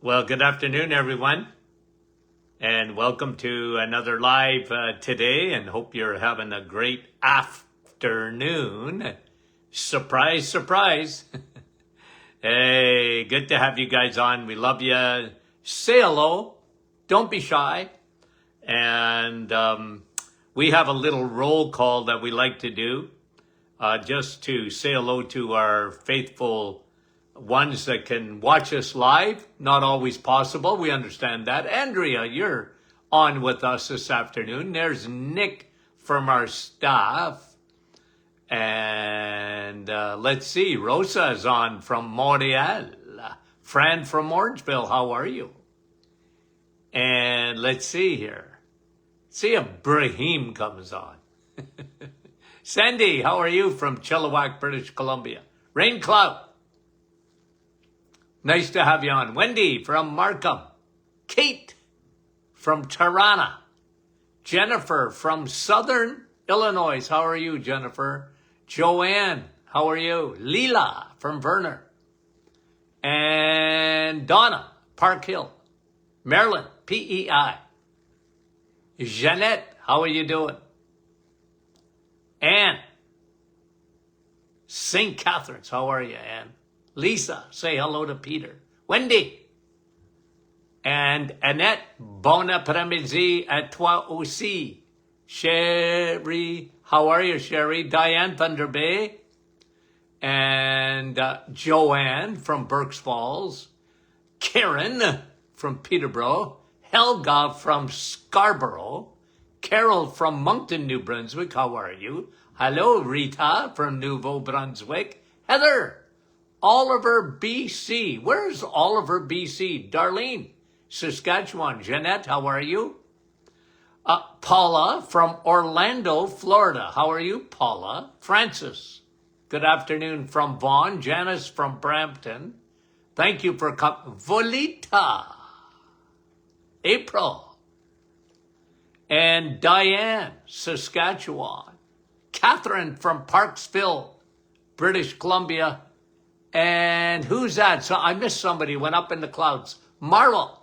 Well, good afternoon, everyone, and welcome to another live today, and hope you're having a great afternoon. Surprise, surprise. Hey, good to have you guys on. We love you. Say hello. Don't be shy. And we have a little roll call that we like to do just to say hello to our faithful ones that can watch us live. Not always possible. We understand that. Andrea, you're on with us this afternoon. There's Nick from our staff. And let's see. Rosa is on from Montreal. Fran from Orangeville, how are you? And let's see here. See if Brahim comes on. Sandy, how are you from Chilliwack, British Columbia? Rain Cloud. Nice to have you on. Wendy from Markham. Kate from Tirana. Jennifer from Southern Illinois. How are you, Jennifer? Joanne, how are you? Leela from Verner. And Donna, Park Hill. Marilyn, PEI. Jeanette, how are you doing? Anne, St. Catharines, how are you, Anne? Lisa, say hello to Peter. Wendy. And Annette, bon après-midi à toi aussi. Sherry, how are you, Sherry? Diane Thunder Bay. And Joanne from Berks Falls. Karen from Peterborough. Helga from Scarborough. Carol from Moncton, New Brunswick. How are you? Hello, Rita from Nouveau Brunswick. Heather, Oliver, BC. Where's Oliver, BC? Darlene, Saskatchewan. Jeanette, how are you? Paula from Orlando, Florida. How are you, Paula? Francis, good afternoon from Vaughan. Janice from Brampton. Thank you for coming. Volita. April. And Diane, Saskatchewan. Catherine from Parksville, British Columbia. And who's that? So I missed somebody, went up in the clouds. Marla,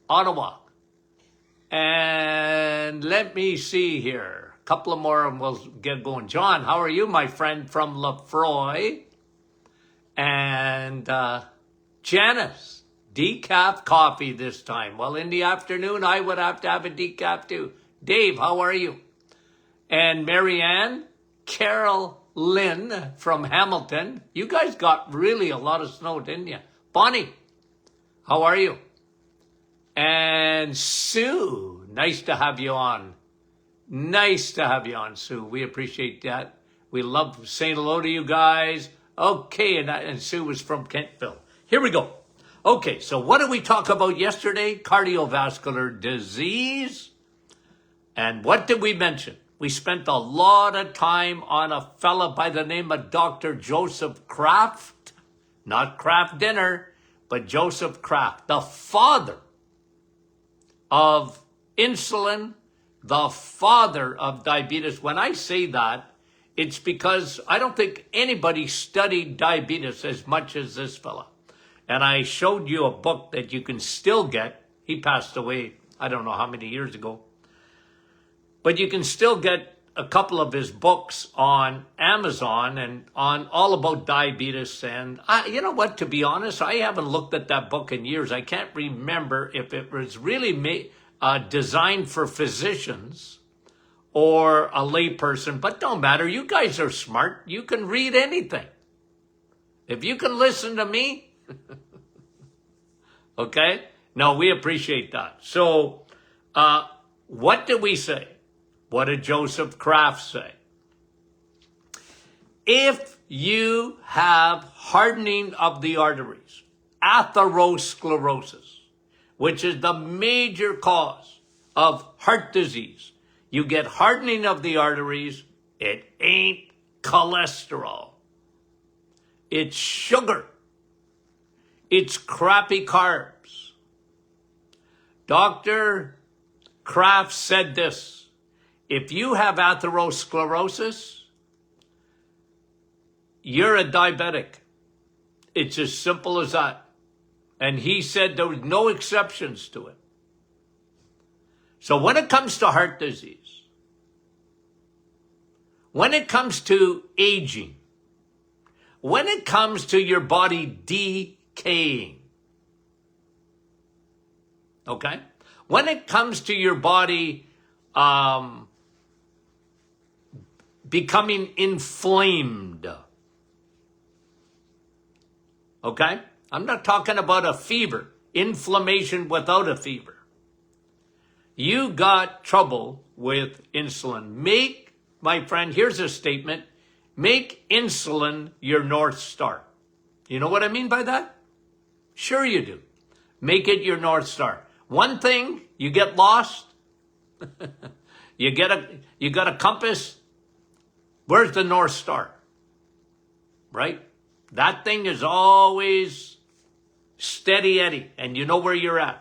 Ottawa. And let me see here. A couple of more and we'll get going. John, how are you, my friend from Lefroy? And Janice, decaf coffee this time. Well, in the afternoon, I would have to have a decaf too. Dave, how are you? And Marianne, Carol Lynn from Hamilton. You guys got really a lot of snow, didn't you? Bonnie, how are you? And Sue, nice to have you on. Nice to have you on, Sue. We appreciate that. We love saying hello to you guys. Okay, and Sue was from Kentville. Here we go. Okay, so what did we talk about yesterday? Cardiovascular disease. And what did we mention? We spent a lot of time on a fella by the name of Dr. Joseph Kraft. Not Kraft Dinner, but Joseph Kraft, the father of insulin, the father of diabetes. When I say that, it's because I don't think anybody studied diabetes as much as this fella. And I showed you a book that you can still get. He passed away, I don't know how many years ago. But you can still get a couple of his books on Amazon and on all about diabetes. And you know what, to be honest, I haven't looked at that book in years. I can't remember if it was really designed for physicians or a layperson, but don't matter. You guys are smart. You can read anything. If you can listen to me, okay? No, we appreciate that. So what did we say? What did Joseph Kraft say? If you have hardening of the arteries, atherosclerosis, which is the major cause of heart disease, you get hardening of the arteries, it ain't cholesterol. It's sugar. It's crappy carbs. Dr. Kraft said this. If you have atherosclerosis, you're a diabetic. It's as simple as that. And he said there was no exceptions to it. So when it comes to heart disease, when it comes to aging, when it comes to your body decaying, okay? When it comes to your body becoming inflamed, okay? I'm not talking about a fever, inflammation without a fever. You got trouble with insulin. My friend, here's a statement. Make insulin your North Star. You know what I mean by that? Sure you do. Make it your North Star. One thing, you get lost. you got a compass. Where's the North Star? Right? That thing is always steady Eddie, and you know where you're at.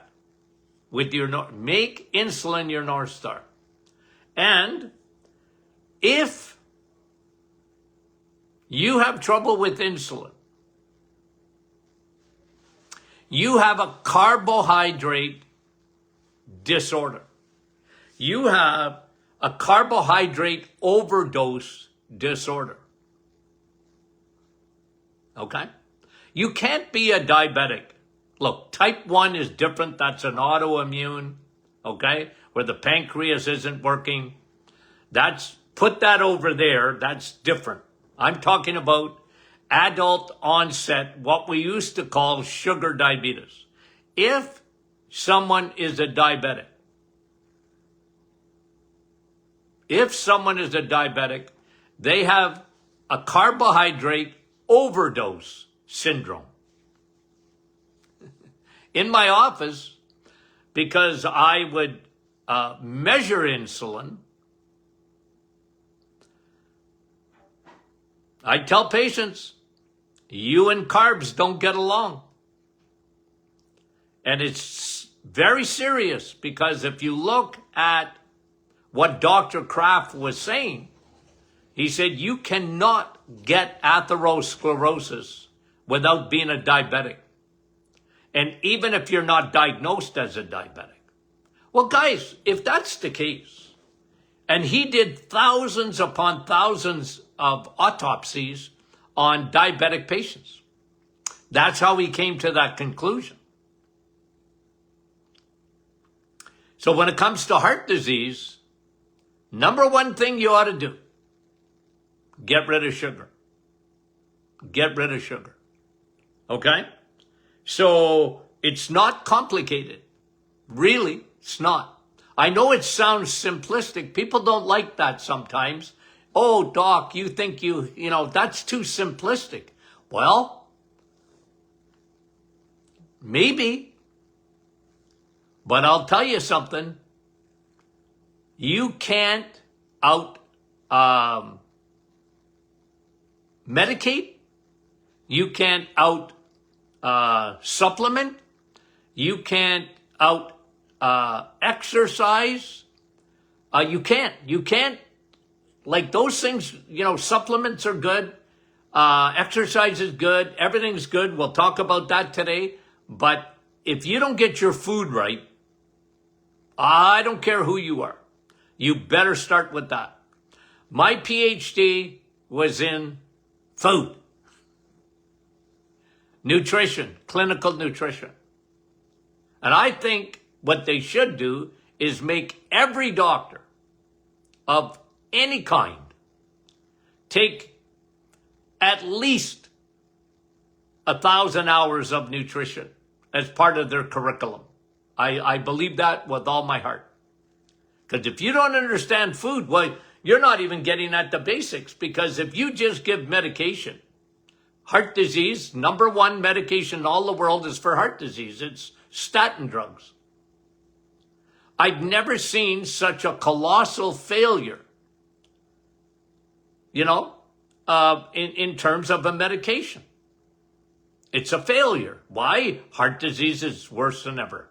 With your make insulin your North Star. And if you have trouble with insulin, you have a carbohydrate disorder. You have a carbohydrate overdose disorder. Okay? You can't be a diabetic. Look, type 1 is different. That's an autoimmune, okay? Where the pancreas isn't working. Put that over there. That's different. I'm talking about adult onset, what we used to call sugar diabetes. If someone is a diabetic, they have a carbohydrate overdose syndrome. In my office, because I would measure insulin, I tell patients, you and carbs don't get along. And it's very serious, because if you look at what Dr. Kraft was saying, he said you cannot get atherosclerosis without being a diabetic. And even if you're not diagnosed as a diabetic. Well, guys, if that's the case, and he did thousands upon thousands of autopsies on diabetic patients, that's how he came to that conclusion. So when it comes to heart disease, number one thing you ought to do, get rid of sugar. Get rid of sugar. Okay? So it's not complicated. Really, it's not. I know it sounds simplistic. People don't like that sometimes. Oh, doc, you think that's too simplistic. Well, maybe. But I'll tell you something. You can't medicate. You can't supplement. You can't exercise. You can't, like those things, supplements are good. Exercise is good. Everything's good. We'll talk about that today. But if you don't get your food right, I don't care who you are. You better start with that. My PhD was in food. Nutrition, clinical nutrition. And I think what they should do is make every doctor of any kind take at least 1,000 hours of nutrition as part of their curriculum. I believe that with all my heart. Because if you don't understand food, well, you're not even getting at the basics. Because if you just give medication, heart disease, number one medication in all the world is for heart disease. It's statin drugs. I've never seen such a colossal failure, in terms of a medication. It's a failure. Why? Heart disease is worse than ever.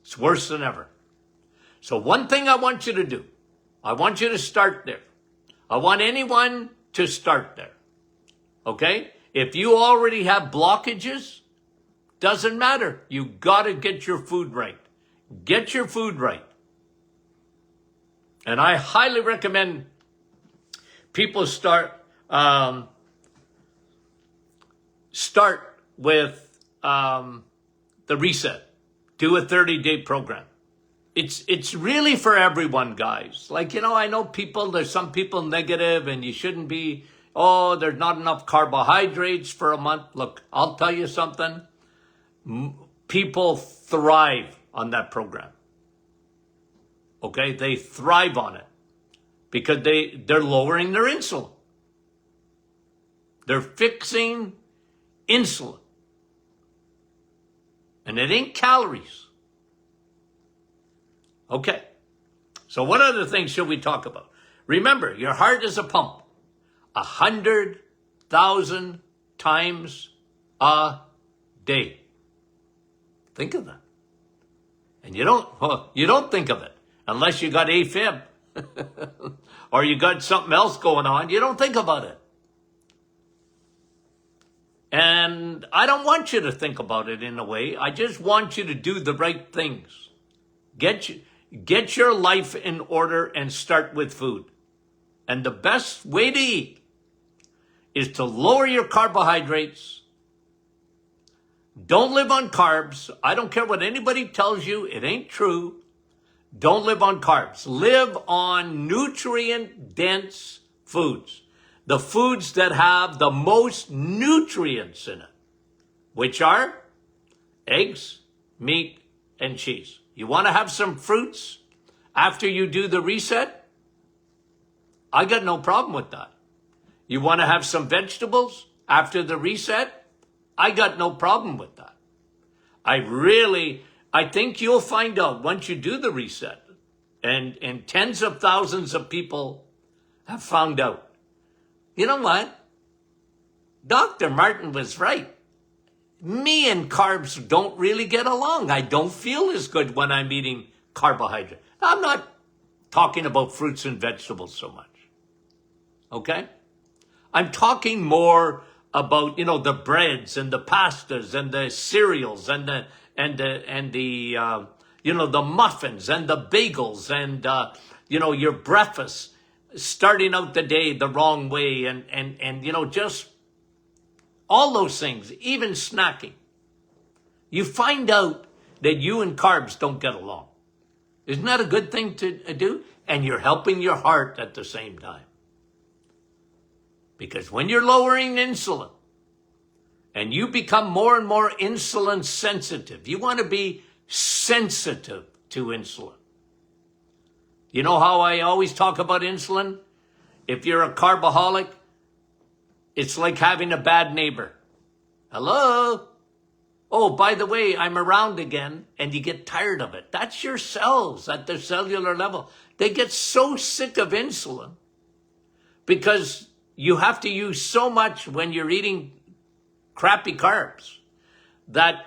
It's worse than ever. So one thing I want you to do, I want you to start there. I want anyone to start there. Okay? If you already have blockages, Doesn't matter. You got to get your food right. Get your food right. And I highly recommend people start with the reset. Do a 30-day program. It's really for everyone, guys. Like, I know there's some people negative and you shouldn't be, there's not enough carbohydrates for a month. Look, I'll tell you something. People thrive on that program. Okay? They thrive on it because they're lowering their insulin. They're fixing insulin. And it ain't calories. Okay. So what other things should we talk about? Remember, your heart is a pump. 100,000 times a day. Think of that. And you don't think of it unless you got AFib or you got something else going on. You don't think about it. And I don't want you to think about it in a way. I just want you to do the right things. Get your life in order and start with food. And the best way to eat is to lower your carbohydrates. Don't live on carbs. I don't care what anybody tells you. It ain't true. Don't live on carbs. Live on nutrient-dense foods. The foods that have the most nutrients in it, which are eggs, meat, and cheese. You want to have some fruits after you do the reset? I got no problem with that. You want to have some vegetables after the reset? I got no problem with that. I think you'll find out once you do the reset, and tens of thousands of people have found out. You know what? Dr. Martin was right. Me and carbs don't really get along. I don't feel as good when I'm eating carbohydrate. I'm not talking about fruits and vegetables so much. Okay? I'm talking more about, the breads and the pastas and the cereals and the muffins and the bagels and, your breakfast, starting out the day the wrong way and just all those things, even snacking. You find out that you and carbs don't get along. Isn't that a good thing to do? And you're helping your heart at the same time. Because when you're lowering insulin and you become more and more insulin sensitive, you want to be sensitive to insulin. You know how I always talk about insulin? If you're a carboholic, it's like having a bad neighbor. Hello? Oh, by the way, I'm around again, and you get tired of it. That's your cells at the cellular level. They get so sick of insulin because you have to use so much when you're eating crappy carbs that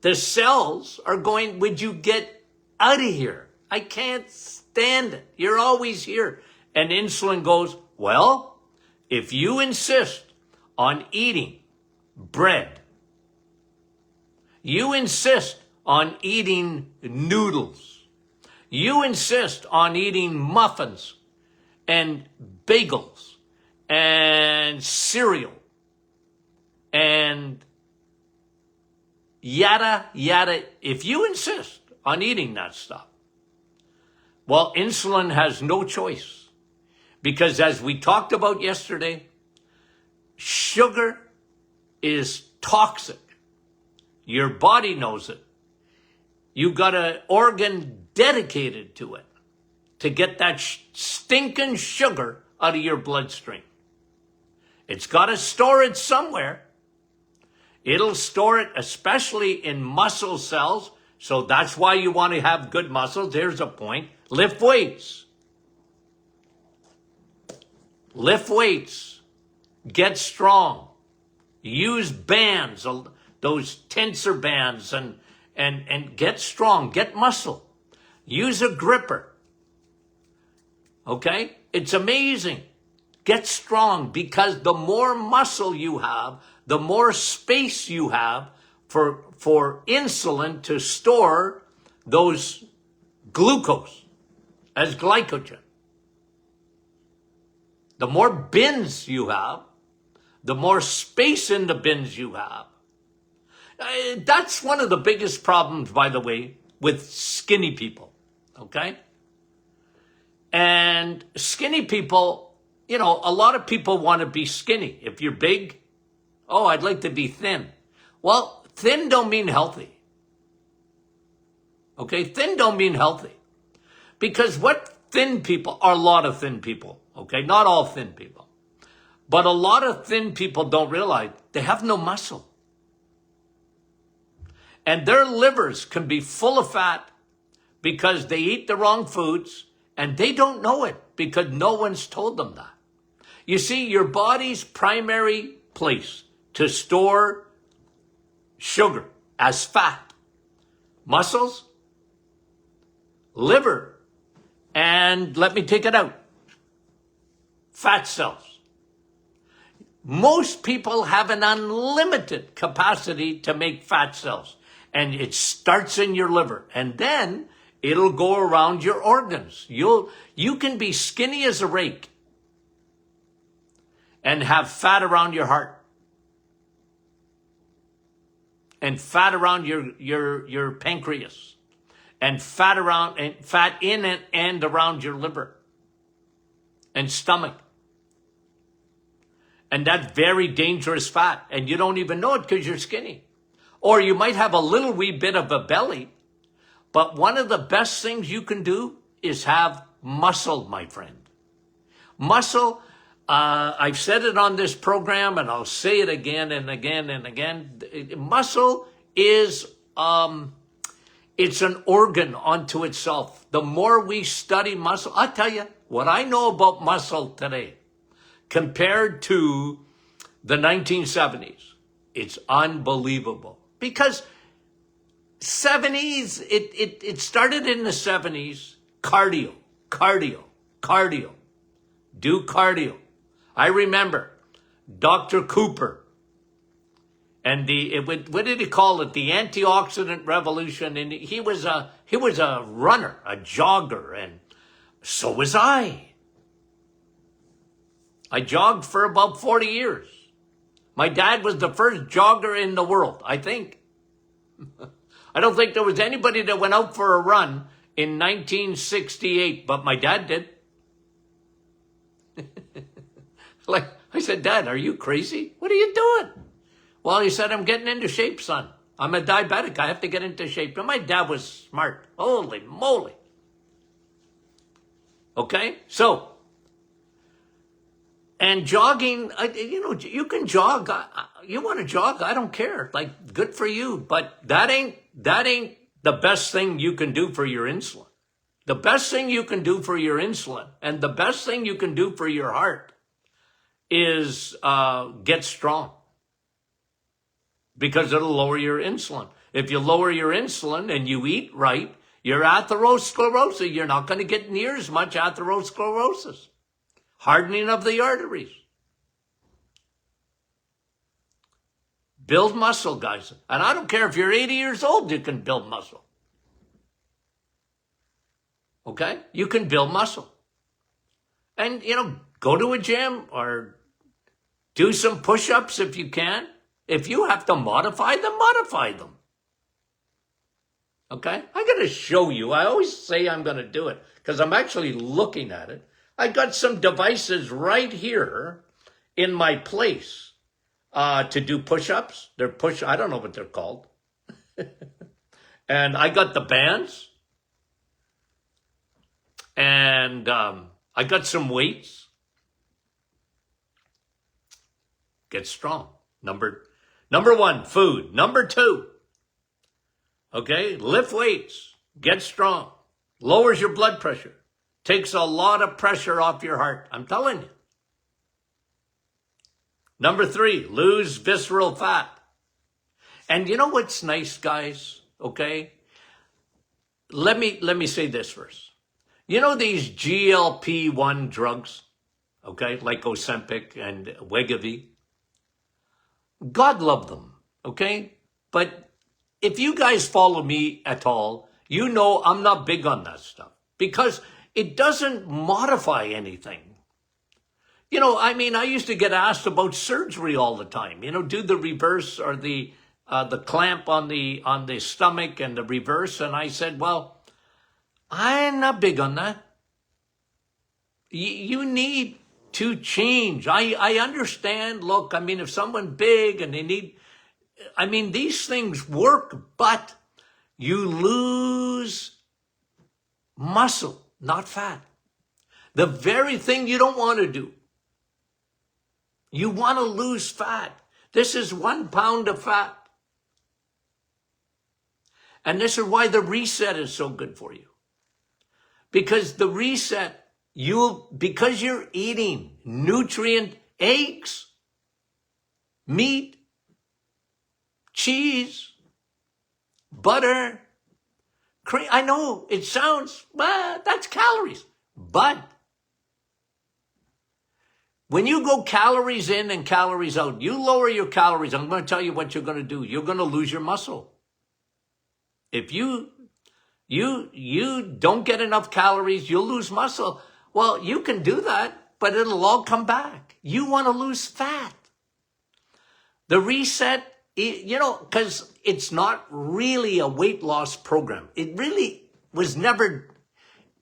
the cells are going, would you get out of here? I can't stand it. You're always here. And insulin goes, well, if you insist on eating bread, you insist on eating noodles, you insist on eating muffins and bagels and cereal and yada, yada. If you insist on eating that stuff, well, insulin has no choice. Because as we talked about yesterday, sugar is toxic. Your body knows it. You got an organ dedicated to it to get that stinking sugar out of your bloodstream. It's got to store it somewhere. It'll store it especially in muscle cells. So that's why you want to have good muscles. There's a point. Lift weights. Lift weights. Get strong. Use bands, those tensor bands, and get strong. Get muscle. Use a gripper. Okay? It's amazing. Get strong because the more muscle you have, the more space you have for insulin to store those glucose as glycogen. The more bins you have, the more space in the bins you have. That's one of the biggest problems, by the way, with skinny people, okay? And skinny people, you know, a lot of people want to be skinny. If you're big, oh, I'd like to be thin. Well, thin don't mean healthy. Okay, thin don't mean healthy. Because what thin people, are a lot of thin people, okay? Not all thin people. But a lot of thin people don't realize they have no muscle. And their livers can be full of fat because they eat the wrong foods and they don't know it because no one's told them that. You see, your body's primary place to store sugar as fat, muscles, liver, and let me take it out, fat cells. Most people have an unlimited capacity to make fat cells, and it starts in your liver, and then it'll go around your organs. You can be skinny as a rake and have fat around your heart and fat around your pancreas and fat in and around your liver and stomach. And that's very dangerous fat, and you don't even know it because you're skinny. Or you might have a little wee bit of a belly, but one of the best things you can do is have muscle, my friend. Muscle, I've said it on this program, and I'll say it again and again and again. Muscle is, it's an organ unto itself. The more we study muscle, I'll tell you what I know about muscle today compared to the 1970s. It's unbelievable. Because 70s, it started in the 70s, cardio. Do cardio. I remember Dr. Cooper and what did he call it? The antioxidant revolution. And he was a runner, a jogger, and so was I. I jogged for about 40 years. My dad was the first jogger in the world, I think. I don't think there was anybody that went out for a run in 1968, but my dad did. Like, I said, Dad, are you crazy? What are you doing? Well, he said, I'm getting into shape, son. I'm a diabetic. I have to get into shape. And my dad was smart. Holy moly. Okay? So, and jogging, you can jog. You want to jog, I don't care. Like, good for you. But that ain't the best thing you can do for your insulin. The best thing you can do for your insulin and the best thing you can do for your heart is get strong. Because it'll lower your insulin. If you lower your insulin and you eat right, your atherosclerosis, you're not going to get near as much atherosclerosis. Hardening of the arteries. Build muscle, guys. And I don't care if you're 80 years old, you can build muscle. Okay? You can build muscle. And, go to a gym or do some push-ups if you can. If you have to modify them, modify them. Okay? I'm going to show you. I always say I'm going to do it because I'm actually looking at it. I got some devices right here in my place to do push-ups. I don't know what they're called. And I got the bands. And I got some weights. Get strong. Number one, food. Number two, okay, lift weights. Get strong. Lowers your blood pressure. Takes a lot of pressure off your heart. I'm telling you. Number three, lose visceral fat. And you know what's nice, guys? Okay? Let me say this first. You know these GLP-1 drugs? Okay? Like Ozempic and Wegovy? God love them. Okay? But But if you guys follow me at all, you know I'm not big on that stuff because it doesn't modify anything. You know, I mean, I used to get asked about surgery all the time. You know, do the reverse or the clamp on the stomach and the reverse, and I said, well, I'm not big on that. You need to change. I understand. Look, I mean, if someone big and they need, I mean, these things work, but you lose muscle, not fat. The very thing you don't want to do. You want to lose fat. This is 1 pound of fat. And this is why the reset is so good for you. Because the reset, because you're eating nutrient eggs, meat, cheese, butter, cream. I know it sounds, well, that's calories. But when you go calories in and calories out, you lower your calories. I'm going to tell you what you're going to do. You're going to lose your muscle. If you don't get enough calories, you'll lose muscle. Well, you can do that, but it'll all come back. You want to lose fat. The reset, you know, because it's not really a weight loss program. It really was never,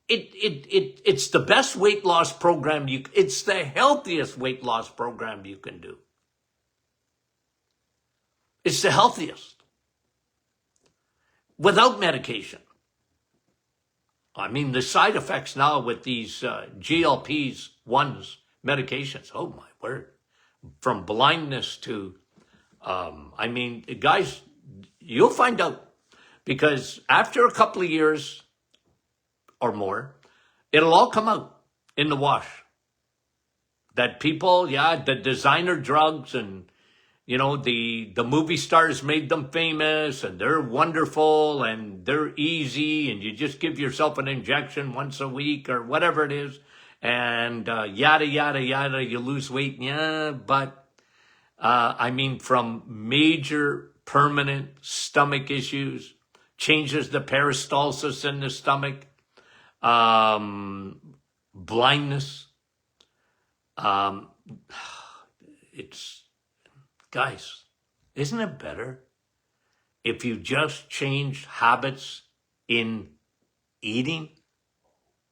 it's the best weight loss program. It's the healthiest weight loss program you can do. It's the healthiest. Without medication. I mean, the side effects now with these GLPs, medications, oh my word. From blindness to, I mean, guys, you'll find out. Because after a couple of years or more, it'll all come out in the wash. That people, the designer drugs and, you know, the movie stars made them famous and they're wonderful and they're easy and you just give yourself an injection once a week or whatever it is and yada, yada, yada, you lose weight. Yeah, but I mean, from major permanent stomach issues, changes the peristalsis in the stomach, blindness. Guys, isn't it better if you just change habits in eating?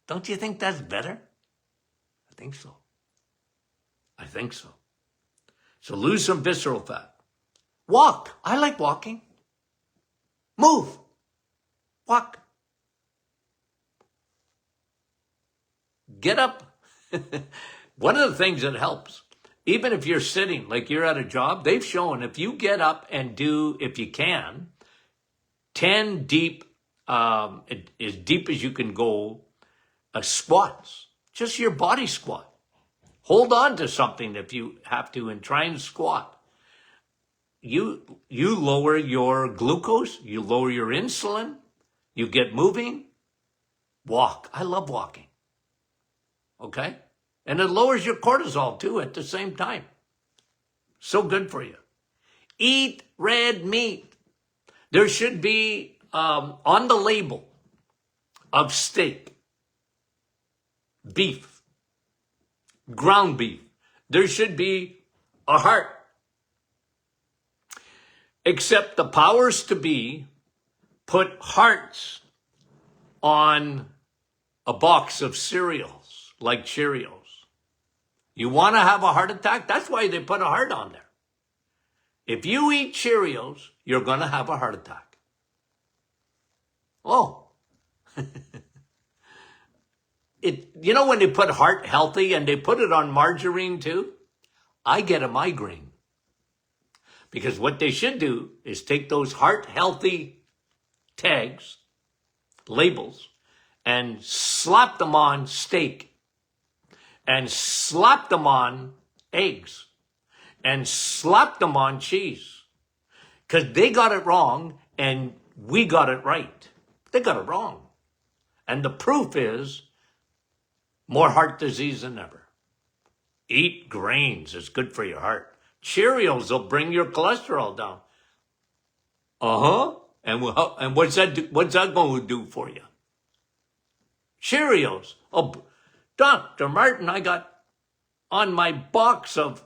Don't you think that's better? I think so. I think so. So lose some visceral fat. Walk. I like walking. Move. Walk. Get up. One of the things that helps, even if you're sitting, like you're at a job, they've shown if you get up and do, if you can, 10 deep, as deep as you can go, squats, just your body squat. Hold on to something if you have to and try and squat. You lower your glucose, you lower your insulin, you get moving. Walk. I love walking. Okay? And it lowers your cortisol too at the same time. So good for you. Eat red meat. There should be on the label of steak, beef, ground beef, there should be a heart. Except the powers to be put hearts on a box of cereals like Cheerios. You want to have a heart attack? That's why they put a heart on there. If you eat Cheerios, you're going to have a heart attack. Oh. You know when they put heart healthy and they put it on margarine too? I get a migraine. Because what they should do is take those heart healthy tags, labels, and slap them on steak. And slap them on eggs. And slap them on cheese. Because they got it wrong and we got it right. They got it wrong. And the proof is more heart disease than ever. Eat grains. It's good for your heart. Cheerios will bring your cholesterol down. Uh-huh. And what's that going to do for you? Cheerios. Oh, Dr. Martin, I got on my box of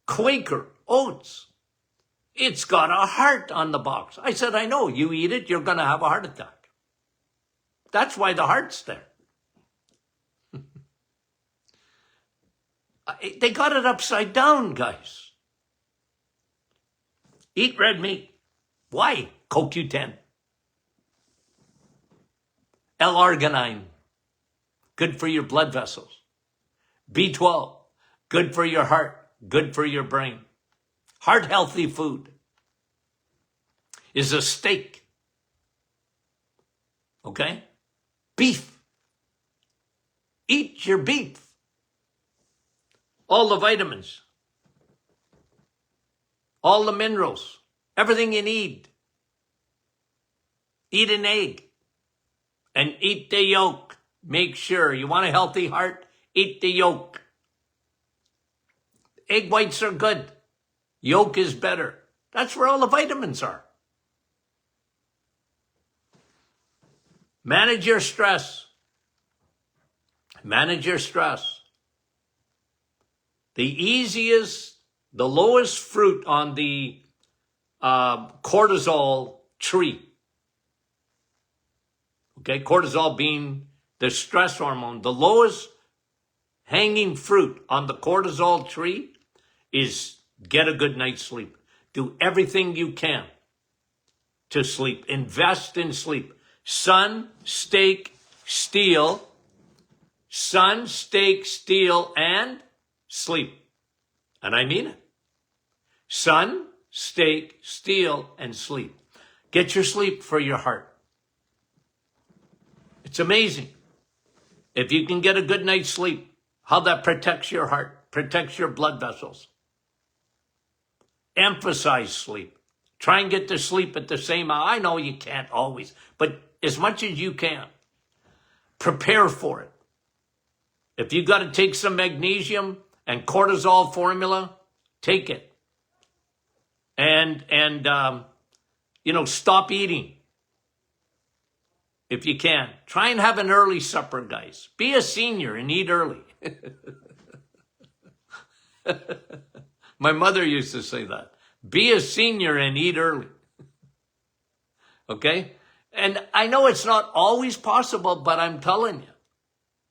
Quaker oats. It's got a heart on the box. I said, I know. You eat it, you're going to have a heart attack. That's why the heart's there. They got it upside down, guys. Eat red meat. Why? CoQ10. L-arginine. Good for your blood vessels. B12. Good for your heart. Good for your brain. Heart-healthy food is a steak. Okay? Beef. Eat your beef. All the vitamins. All the minerals. Everything you need. Eat an egg. And eat the yolk. Make sure you want a healthy heart, eat the yolk. Egg whites are good. Yolk is better. That's where all the vitamins are. Manage your stress. Manage your stress. The lowest fruit on the cortisol tree. Okay, cortisol being the stress hormone. The lowest hanging fruit on the cortisol tree is get a good night's sleep. Do everything you can to sleep. Invest in sleep. Sun, steak, steel. Sun, steak, steel, and sleep. And I mean it. Sun, steak, steel, and sleep. Get your sleep for your heart. It's amazing. If you can get a good night's sleep, how that protects your heart, protects your blood vessels. Emphasize sleep. Try and get to sleep at the same hour. I know you can't always, but as much as you can, prepare for it. If you got to take some magnesium and cortisol formula, take it. And stop eating. If you can. Try and have an early supper, guys. Be a senior and eat early. My mother used to say that. Be a senior and eat early. Okay? And I know it's not always possible, but I'm telling you,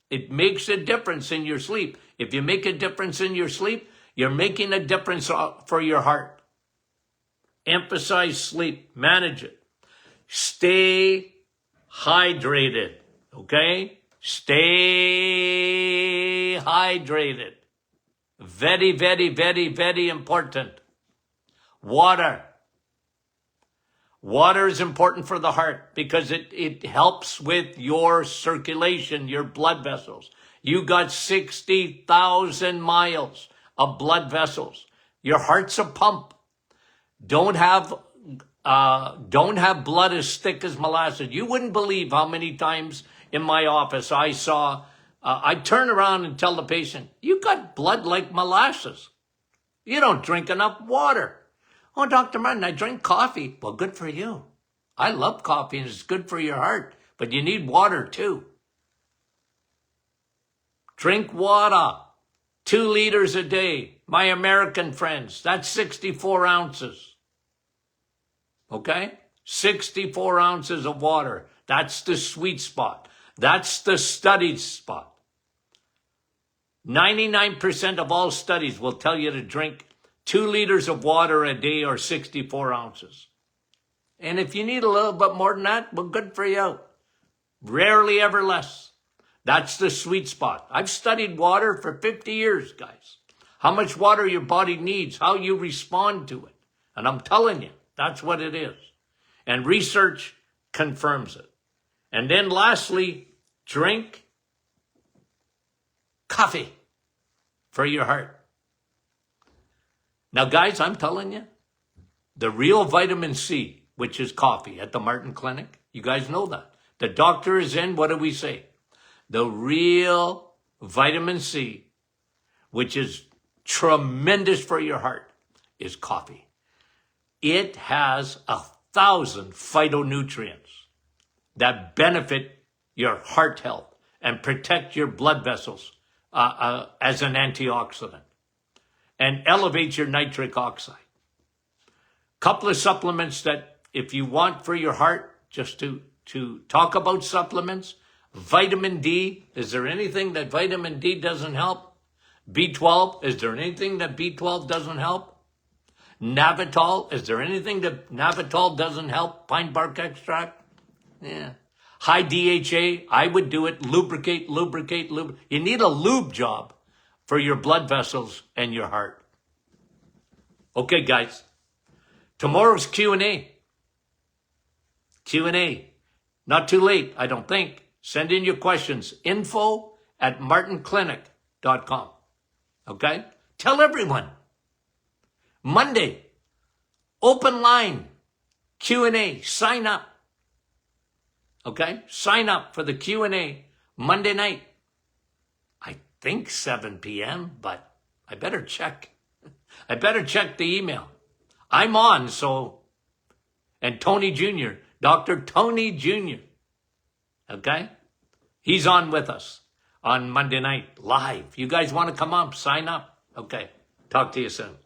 it makes a difference in your sleep. If you make a difference in your sleep, you're making a difference for your heart. Emphasize sleep. Manage it. Stay hydrated. Okay? Stay hydrated. Very, very, very, very important. Water. Water is important for the heart because it helps with your circulation, your blood vessels. You got 60,000 miles of blood vessels. Your heart's a pump. Don't have blood as thick as molasses. You wouldn't believe how many times in my office I saw, I'd turn around and tell the patient, you got blood like molasses. You don't drink enough water. Oh, Dr. Martin, I drink coffee. Well, good for you. I love coffee and it's good for your heart, but you need water too. Drink water, 2 liters a day. My American friends, that's 64 ounces. Okay? 64 ounces of water. That's the sweet spot. That's the studied spot. 99% of all studies will tell you to drink 2 liters of water a day or 64 ounces. And if you need a little bit more than that, well, good for you. Rarely ever less. That's the sweet spot. I've studied water for 50 years, guys. How much water your body needs, how you respond to it. And I'm telling you, that's what it is. And research confirms it. And then lastly, drink coffee for your heart. Now, guys, I'm telling you, the real vitamin C, which is coffee at the Martin Clinic, you guys know that. The doctor is in, what do we say? The real vitamin C, which is tremendous for your heart, is coffee. It has 1,000 phytonutrients that benefit your heart health and protect your blood vessels as an antioxidant and elevate your nitric oxide. Couple of supplements that if you want for your heart, just to talk about supplements, vitamin D. Is there anything that vitamin D doesn't help? B12. Is there anything that B12 doesn't help? Navitol. Is there anything that Navitol doesn't help? Pine bark extract. Yeah. High DHA. I would do it. Lubricate. You need a lube job for your blood vessels and your heart. Okay, guys. Tomorrow's Q&A. Q&A. Not too late, I don't think. Send in your questions. info@martinclinic.com. Okay? Tell everyone. Monday, open line, Q&A. Sign up. Okay? Sign up for the Q&A Monday night. I think 7 p.m., but I better check. I better check the email. I'm on, so, and Tony Jr., Dr. Tony Jr., okay? He's on with us on Monday night live. You guys want to come up, sign up. Okay, talk to you soon.